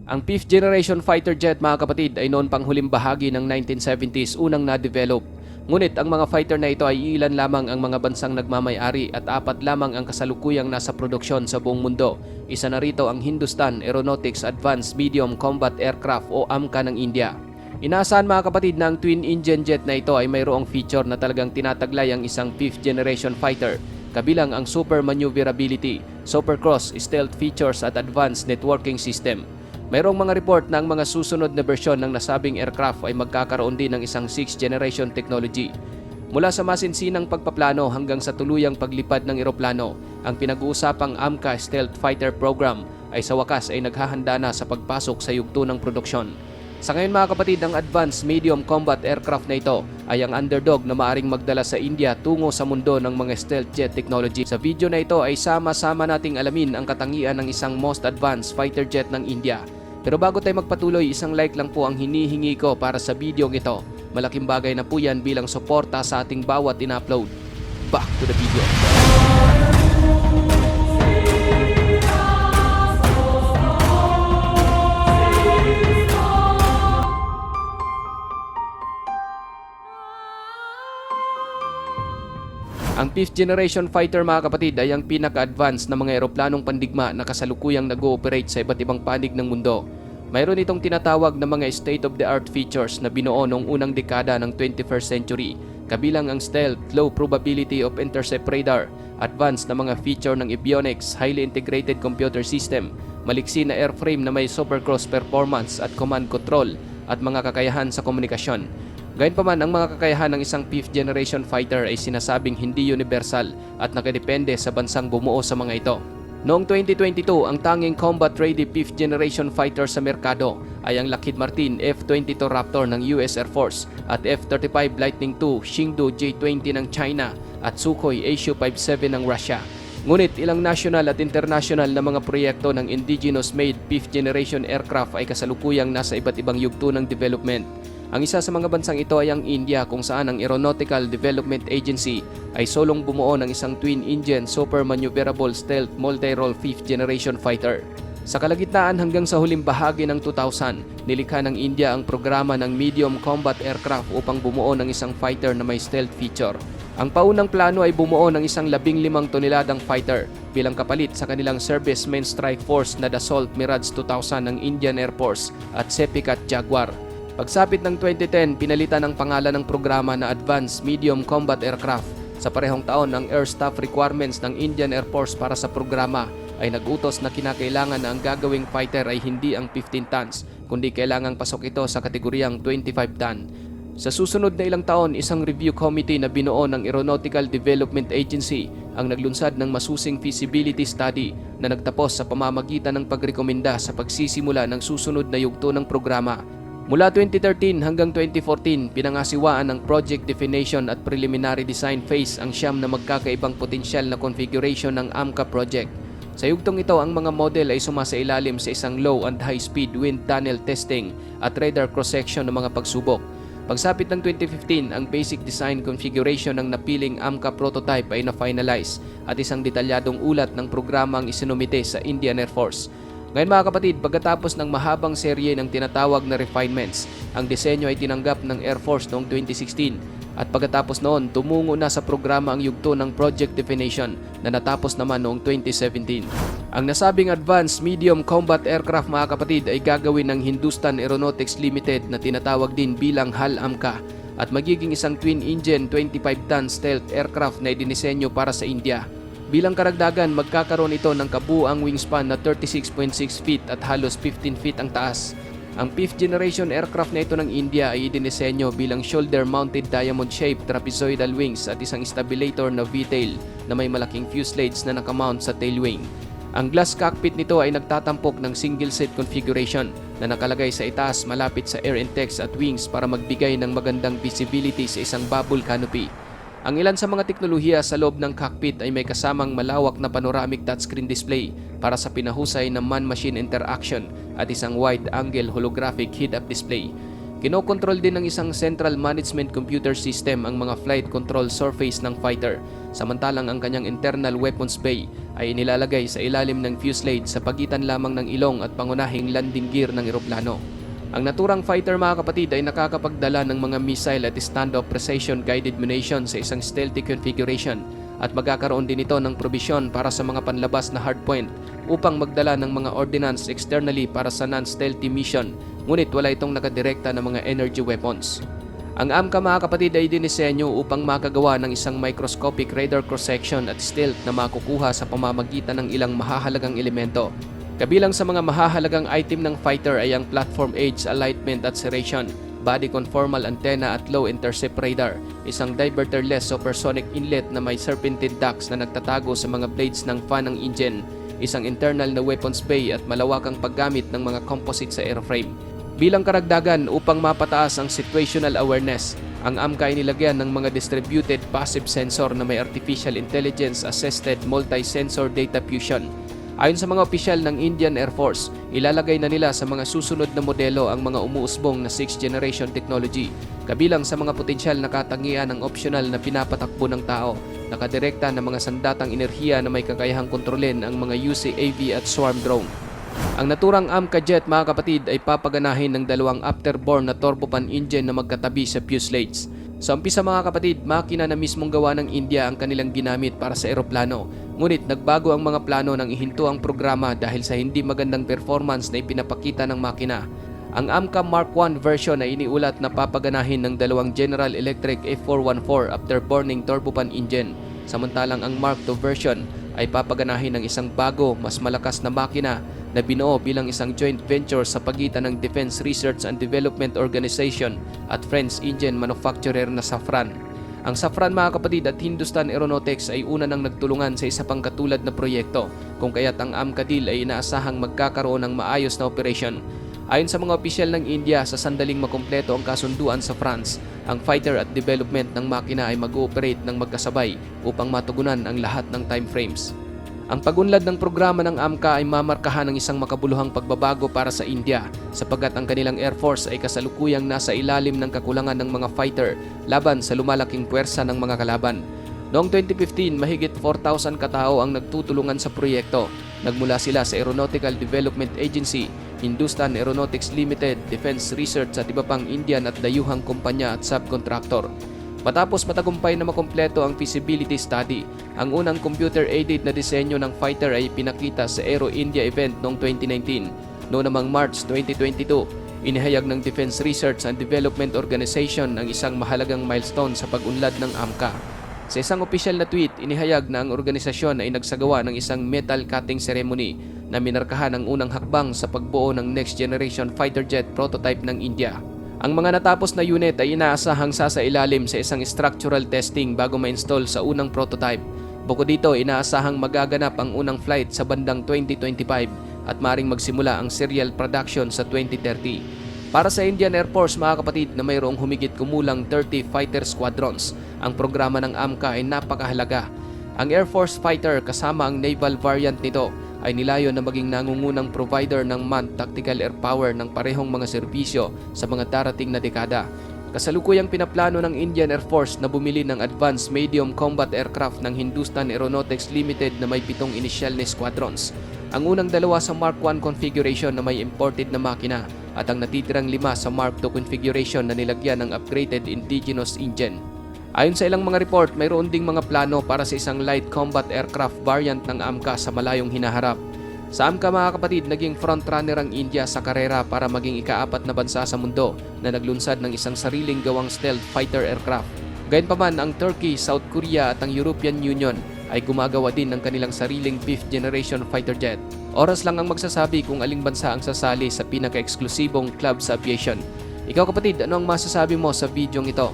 Ang 5th generation fighter jet mga kapatid ay noon pang huling bahagi ng 1970s unang na-develop. Ngunit ang mga fighter na ito ay ilan lamang ang mga bansang nagmamay-ari at 4 lamang ang kasalukuyang nasa produksyon sa buong mundo. Isa na rito ang Hindustan Aeronautics Advanced Medium Combat Aircraft o AMCA ng India. Inaasahan mga kapatid na ang twin-engine jet na ito ay mayroong feature na talagang tinataglay ang isang 5th generation fighter, kabilang ang super maneuverability, supercross, stealth features at advanced networking system. Mayroong mga report na ang mga susunod na bersyon ng nasabing aircraft ay magkakaroon din ng isang 6th generation technology. Mula sa masinsinang pagpaplano hanggang sa tuluyang paglipad ng eroplano, ang pinag-uusapang AMCA Stealth Fighter Program ay sa wakas ay naghahanda na sa pagpasok sa yugto ng produksyon. Sa ngayon mga kapatid, ang Advanced Medium Combat Aircraft na ito ay ang underdog na maaring magdala sa India tungo sa mundo ng mga stealth jet technology. Sa video na ito ay sama-sama nating alamin ang katangian ng isang most advanced fighter jet ng India. Pero bago tayo magpatuloy, isang like lang po ang hinihingi ko para sa video ito. Malaking bagay na po yan bilang suporta sa ating bawat in-upload. Back to the video. Ang 5th generation fighter mga kapatid ay ang pinaka-advanced na mga eroplanong pandigma na kasalukuyang nag-ooperate sa iba't ibang panig ng mundo. Mayroon itong tinatawag na mga state-of-the-art features na binuo noong unang dekada ng 21st century, kabilang ang stealth, low probability of intercept radar, advanced na mga feature ng avionics, highly integrated computer system, maliksi na airframe na may supercross performance at command control, at mga kakayahan sa komunikasyon. Gayunpaman, ang mga kakayahan ng isang 5th generation fighter ay sinasabing hindi universal at nakadepende sa bansang bumuo sa mga ito. Noong 2022, ang tanging combat-ready 5th generation fighter sa merkado ay ang Lockheed Martin F-22 Raptor ng US Air Force at F-35 Lightning II Chengdu J-20 ng China at Sukhoi Su-57 ng Russia. Ngunit ilang national at international na mga proyekto ng indigenous-made 5th generation aircraft ay kasalukuyang nasa iba't ibang yugto ng development. Ang isa sa mga bansang ito ay ang India, kung saan ang Aeronautical Development Agency ay solong bumuo ng isang twin-engine super maneuverable stealth multi-role 5th generation fighter. Sa kalagitnaan hanggang sa huling bahagi ng 2000, nilikha ng India ang programa ng medium combat aircraft upang bumuo ng isang fighter na may stealth feature. Ang paunang plano ay bumuo ng isang 15 toneladang fighter bilang kapalit sa kanilang Service Main Strike Force na Dassault Mirage 2000 ng Indian Air Force at Sepikat Jaguar. Pagsapit ng 2010, pinalitan ang pangalan ng programa na Advanced Medium Combat Aircraft. Sa parehong taon, ang air staff requirements ng Indian Air Force para sa programa ay nag-utos na kinakailangan na ang gagawing fighter ay hindi ang 15 tons, kundi kailangang pasok ito sa kategoryang 25 ton. Sa susunod na ilang taon, isang review committee na binuo ng Aeronautical Development Agency ang naglunsad ng masusing feasibility study na nagtapos sa pamamagitan ng pagrekomenda sa pagsisimula ng susunod na yugto ng programa. Mula 2013 hanggang 2014, pinangasiwaan ng project definition at preliminary design phase ang siyam na magkakaibang potensyal na configuration ng AMCA project. Sa yugtong ito, ang mga model ay sumasailalim sa isang low and high speed wind tunnel testing at radar cross-section ng mga pagsubok. Pagsapit ng 2015, ang basic design configuration ng napiling AMCA prototype ay na-finalize at isang detalyadong ulat ng programa ang isinumite sa Indian Air Force. Ngayon mga kapatid, pagkatapos ng mahabang serye ng tinatawag na refinements, ang disenyo ay tinanggap ng Air Force noong 2016 at pagkatapos noon, tumungo na sa programa ang yugto ng Project Definition na natapos naman noong 2017. Ang nasabing Advanced Medium Combat Aircraft mga kapatid ay gagawin ng Hindustan Aeronautics Limited na tinatawag din bilang HAL AMCA at magiging isang twin-engine 25-ton stealth aircraft na idinisenyo para sa India. Bilang karagdagan, magkakaroon ito ng kabuuang wingspan na 36.6 feet at halos 15 feet ang taas. Ang 5th generation aircraft na ito ng India ay idinisenyo bilang shoulder-mounted diamond-shaped trapezoidal wings at isang stabilator na V-tail na may malaking fuselage na nakamount sa tailwing. Ang glass cockpit nito ay nagtatampok ng single-seat configuration na nakalagay sa itaas malapit sa air intakes at wings para magbigay ng magandang visibility sa isang bubble canopy. Ang ilan sa mga teknolohiya sa loob ng cockpit ay may kasamang malawak na panoramic touchscreen display para sa pinahusay na man-machine interaction at isang wide-angle holographic head-up display. Kinokontrol din ng isang Central Management Computer System ang mga flight control surface ng fighter, samantalang ang kanyang internal weapons bay ay inilalagay sa ilalim ng fuselage sa pagitan lamang ng ilong at pangunahing landing gear ng eroplano. Ang naturang fighter mga kapatid ay nakakapagdala ng mga missile at standoff precision guided munition sa isang stealthy configuration at magkakaroon din ito ng probisyon para sa mga panlabas na hardpoint upang magdala ng mga ordnance externally para sa non-stealthy mission, ngunit wala itong nakadirekta na mga energy weapons. Ang AMCA mga kapatid ay dinisenyo upang makagawa ng isang microscopic radar cross-section at stealth na makukuha sa pamamagitan ng ilang mahahalagang elemento. Kabilang sa mga mahahalagang item ng fighter ay ang platform edge alignment at serration, body conformal antenna at low intercept radar, isang diverterless supersonic inlet na may serpentine ducts na nagtatago sa mga blades ng fan ng engine, isang internal na weapons bay at malawakang paggamit ng mga composite sa airframe. Bilang karagdagan upang mapataas ang situational awareness, ang AMCA ay nilagyan ng mga distributed passive sensor na may artificial intelligence assisted multi-sensor data fusion. Ayon sa mga opisyal ng Indian Air Force, ilalagay na nila sa mga susunod na modelo ang mga umuusbong na 6th generation technology, kabilang sa mga potensyal na katangian ng optional na pinapatakbo ng tao, nakadirekta na mga sandatang enerhiya na may kakayahang kontrolin ang mga UCAV at swarm drone. Ang naturang AMCA jet mga kapatid ay papaganahin ng dalawang afterburn na turbofan engine na magkatabi sa fuselage. Sa umpisa mga kapatid, makina na mismong gawa ng India ang kanilang ginamit para sa eroplano. Ngunit nagbago ang mga plano nang ihinto ang programa dahil sa hindi magandang performance na ipinapakita ng makina. Ang AMCA Mark I version ay iniulat na papaganahin ng dalawang General Electric F414 afterburning turbofan engine. Samantalang ang Mark II version ay papaganahin ng isang bago, mas malakas na makina na binuo bilang isang joint venture sa pagitan ng Defense Research and Development Organization at French engine manufacturer na Safran. Ang Safran mga kapatid at Hindustan Aeronautics ay una nang nagtulungan sa isa pang katulad na proyekto, kung kaya't ang AMCA deal ay inaasahang magkakaroon ng maayos na operation. Ayon sa mga opisyal ng India, sa sandaling makumpleto ang kasunduan sa France, ang fighter at development ng makina ay mag-ooperate ng magkasabay upang matugunan ang lahat ng time frames. Ang pagunlad ng programa ng AMCA ay mamarkahan ng isang makabuluhang pagbabago para sa India sapagkat ang kanilang Air Force ay kasalukuyang nasa ilalim ng kakulangan ng mga fighter laban sa lumalaking puwersa ng mga kalaban. Noong 2015, mahigit 4,000 katao ang nagtutulungan sa proyekto. Nagmula sila sa Aeronautical Development Agency, Hindustan Aeronautics Limited, Defense Research at iba pang Indian at dayuhang kumpanya at subcontractor. Matapos matagumpay na makumpleto ang feasibility study, ang unang computer-aided na disenyo ng fighter ay pinakita sa Aero India event noong 2019. Noong namang March 2022, inihayag ng Defense Research and Development Organization ang isang mahalagang milestone sa pag-unlad ng AMCA. Sa isang opisyal na tweet, inihayag na ang organisasyon ay nagsagawa ng isang metal cutting ceremony na minarkahan ang unang hakbang sa pagbuo ng next generation fighter jet prototype ng India. Ang mga natapos na unit ay inaasahang sasailalim sa isang structural testing bago ma-install sa unang prototype. Bukod dito, inaasahang magaganap ang unang flight sa bandang 2025 at maring magsimula ang serial production sa 2030. Para sa Indian Air Force mga kapatid na mayroong humigit kumulang 30 fighter squadrons, ang programa ng AMCA ay napakahalaga. Ang Air Force fighter kasama ang naval variant nito ay nilayon na maging nangungunang provider ng manned tactical air power ng parehong mga serbisyo sa mga darating na dekada. Kasalukuyang pinaplano ng Indian Air Force na bumili ng advanced medium combat aircraft ng Hindustan Aeronautics Limited na may 7 inisyal na squadrons. Ang unang 2 sa Mark I configuration na may imported na makina at ang natitirang 5 sa Mark II configuration na nilagyan ng upgraded indigenous engine. Ayon sa ilang mga report, mayroon ding mga plano para sa isang light combat aircraft variant ng AMCA sa malayong hinaharap. Sa AMCA mga kapatid, naging frontrunner ang India sa karera para maging ika-4 na bansa sa mundo na naglunsad ng isang sariling gawang stealth fighter aircraft. Gayunpaman, ang Turkey, South Korea at ang European Union ay gumagawa din ng kanilang sariling 5th generation fighter jet. Oras lang ang magsasabi kung aling bansa ang sasali sa pinaka-eksklusibong club sa aviation. Ikaw kapatid, ano ang masasabi mo sa videong ito?